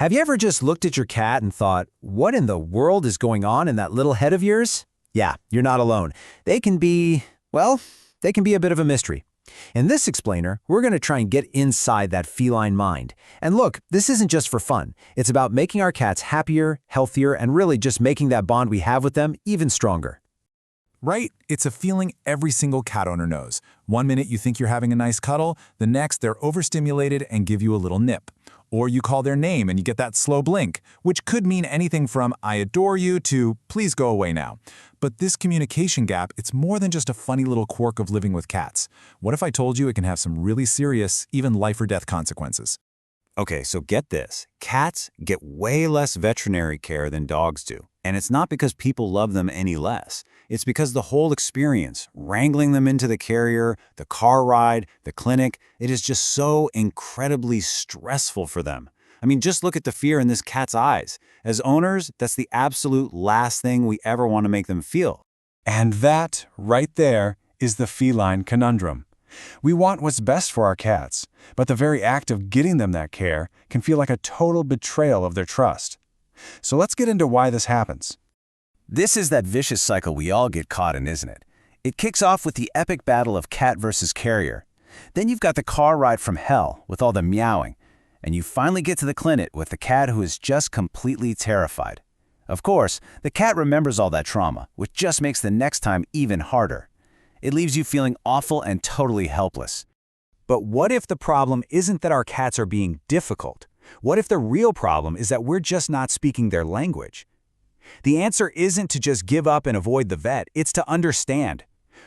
Have you ever just looked at your cat and thought, what in the world is going on in that little head of yours? Yeah, you're not alone. They can be, well, they can be a bit of a mystery. In this explainer, we're going to try and get inside that feline mind. And look, this isn't just for fun. It's about making our cats happier, healthier, and really just making that bond we have with them even stronger. Right? It's a feeling every single cat owner knows. One minute you think you're having a nice cuddle, the next they're overstimulated and give you a little nip. Or you call their name and you get that slow blink, which could mean anything from "I adore you" to "please go away now." But this communication gap, it's more than just a funny little quirk of living with cats. What if I told you it can have some really serious, even life or death consequences? Okay, so get this. Cats get way less veterinary care than dogs do. And it's not because people love them any less. It's because the whole experience, wrangling them into the carrier, the car ride, the clinic, it is just so incredibly stressful for them. I mean, just look at the fear in this cat's eyes. As owners, that's the absolute last thing we ever want to make them feel. And that, right there, is the feline conundrum. We want what's best for our cats, but the very act of getting them that care can feel like a total betrayal of their trust. So let's get into why this happens. This is that vicious cycle we all get caught in, isn't it? It kicks off with the epic battle of cat versus carrier. Then you've got the car ride from hell with all the meowing. And you finally get to the clinic with the cat who is just completely terrified. Of course, the cat remembers all that trauma, which just makes the next time even harder. It leaves you feeling awful and totally helpless. But what if the problem isn't that our cats are being difficult? What if the real problem is that we're just not speaking their language? The answer isn't to just give up and avoid the vet, it's to understand.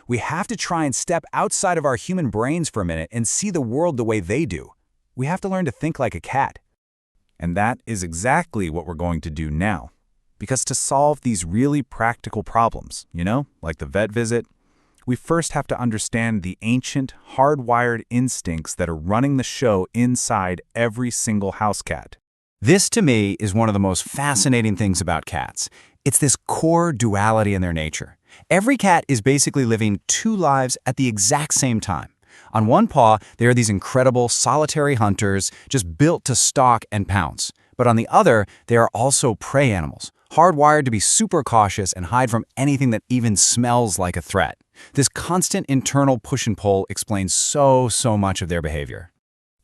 We have to try and step outside of our human brains for a minute and see the world the way they do. We have to learn to think like a cat. And that is exactly what we're going to do now. Because to solve these really practical problems, like the vet visit, we first have to understand the ancient, hardwired instincts that are running the show inside every single house cat. This, to me, is one of the most fascinating things about cats. It's this core duality in their nature. Every cat is basically living two lives at the exact same time. On one paw, they are these incredible solitary hunters just built to stalk and pounce. But on the other, they are also prey animals, hardwired to be super cautious and hide from anything that even smells like a threat. This constant internal push and pull explains so much of their behavior.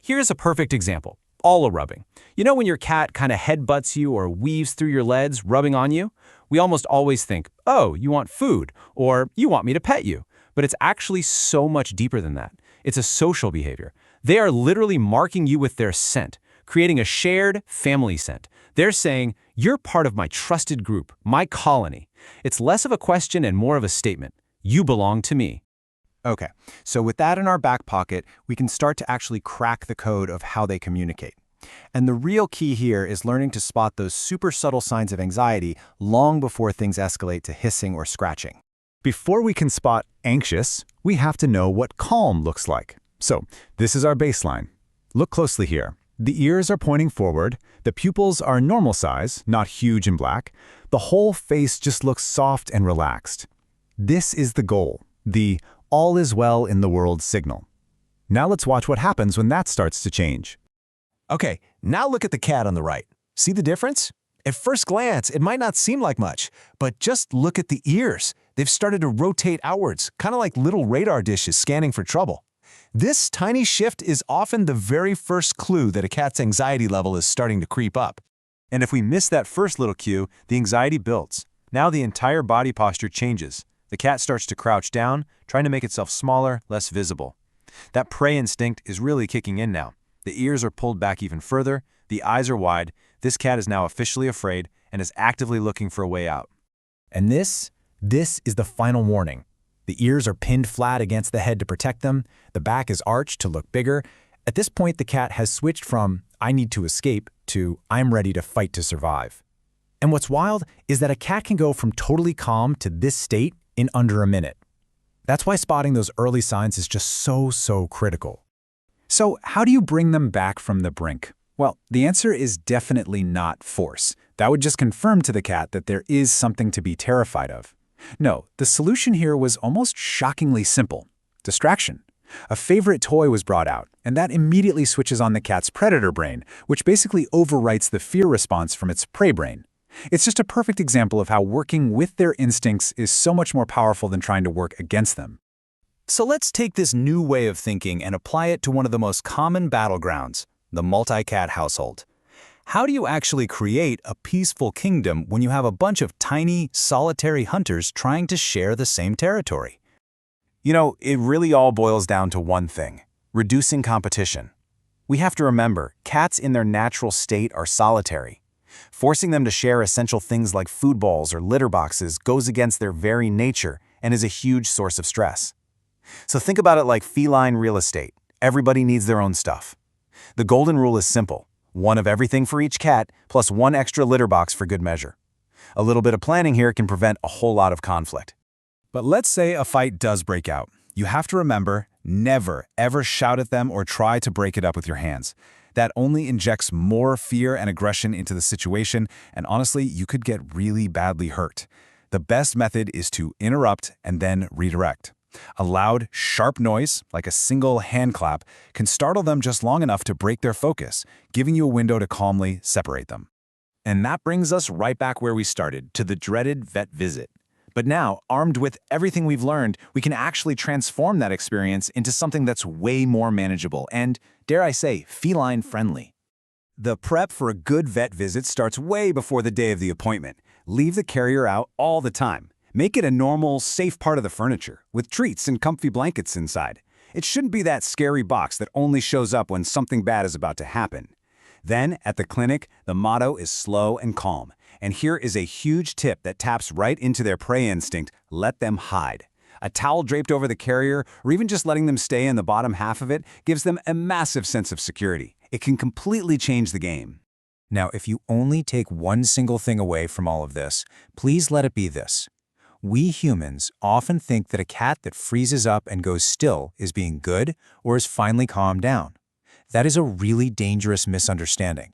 Here's a perfect example. Aula rubbing. You know when your cat kind of headbutts you or weaves through your legs, rubbing on you? We almost always think, oh, you want food, or you want me to pet you. But it's actually so much deeper than that. It's a social behavior. They are literally marking you with their scent, creating a shared family scent. They're saying, you're part of my trusted group, my colony. It's less of a question and more of a statement. You belong to me. Okay, so with that in our back pocket, we can start to actually crack the code of how they communicate. And the real key here is learning to spot those super subtle signs of anxiety long before things escalate to hissing or scratching. Before we can spot anxious, we have to know what calm looks like. So this is our baseline. Look closely here. The ears are pointing forward, the pupils are normal size, not huge and black. The whole face just looks soft and relaxed. This is the goal, the all is well in the world signal. Now let's watch what happens when that starts to change. Okay, now look at the cat on the right. See the difference? At first glance, it might not seem like much, but just look at the ears. They've started to rotate outwards, kind of like little radar dishes scanning for trouble. This tiny shift is often the very first clue that a cat's anxiety level is starting to creep up. And if we miss that first little cue, the anxiety builds. Now the entire body posture changes. The cat starts to crouch down, trying to make itself smaller, less visible. That prey instinct is really kicking in now. The ears are pulled back even further, the eyes are wide. This cat is now officially afraid and is actively looking for a way out. And this is the final warning. The ears are pinned flat against the head to protect them. The back is arched to look bigger. At this point, the cat has switched from "I need to escape" to "I'm ready to fight to survive." And what's wild is that a cat can go from totally calm to this state in under a minute. That's why spotting those early signs is just so critical. So how do you bring them back from the brink? Well, the answer is definitely not force. That would just confirm to the cat that there is something to be terrified of. No, the solution here was almost shockingly simple: distraction. A favorite toy was brought out, and that immediately switches on the cat's predator brain, which basically overwrites the fear response from its prey brain. It's just a perfect example of how working with their instincts is so much more powerful than trying to work against them. So let's take this new way of thinking and apply it to one of the most common battlegrounds, the multi-cat household. How do you actually create a peaceful kingdom when you have a bunch of tiny, solitary hunters trying to share the same territory? You know, it really all boils down to one thing: reducing competition. We have to remember, cats in their natural state are solitary. Forcing them to share essential things like food bowls or litter boxes goes against their very nature and is a huge source of stress. So think about it like feline real estate. Everybody needs their own stuff. The golden rule is simple: one of everything for each cat, plus one extra litter box for good measure. A little bit of planning here can prevent a whole lot of conflict. But let's say a fight does break out. You have to remember, never, ever shout at them or try to break it up with your hands. That only injects more fear and aggression into the situation, and honestly, you could get really badly hurt. The best method is to interrupt and then redirect. A loud, sharp noise, like a single hand clap, can startle them just long enough to break their focus, giving you a window to calmly separate them. And that brings us right back where we started, to the dreaded vet visit. But now, armed with everything we've learned, we can actually transform that experience into something that's way more manageable and, dare I say, feline-friendly. The prep for a good vet visit starts way before the day of the appointment. Leave the carrier out all the time. Make it a normal, safe part of the furniture, with treats and comfy blankets inside. It shouldn't be that scary box that only shows up when something bad is about to happen. Then, at the clinic, the motto is slow and calm. And here is a huge tip that taps right into their prey instinct: let them hide. A towel draped over the carrier, or even just letting them stay in the bottom half of it, gives them a massive sense of security. It can completely change the game. Now, if you only take one single thing away from all of this, please let it be this. We humans often think that a cat that freezes up and goes still is being good or is finally calmed down. That is a really dangerous misunderstanding.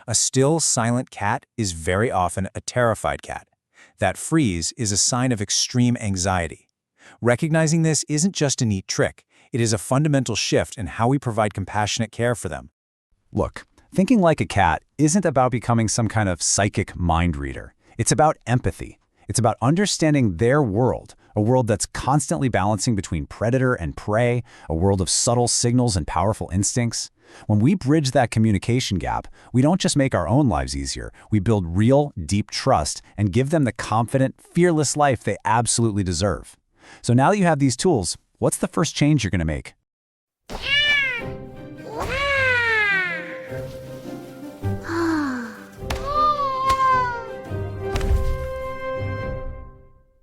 A still, silent cat is very often a terrified cat. That freeze is a sign of extreme anxiety. Recognizing this isn't just a neat trick. It is a fundamental shift in how we provide compassionate care for them. Look, thinking like a cat isn't about becoming some kind of psychic mind reader. It's about empathy. It's about understanding their world, a world that's constantly balancing between predator and prey, a world of subtle signals and powerful instincts. When we bridge that communication gap, we don't just make our own lives easier, we build real, deep trust and give them the confident, fearless life they absolutely deserve. So now that you have these tools, what's the first change you're going to make?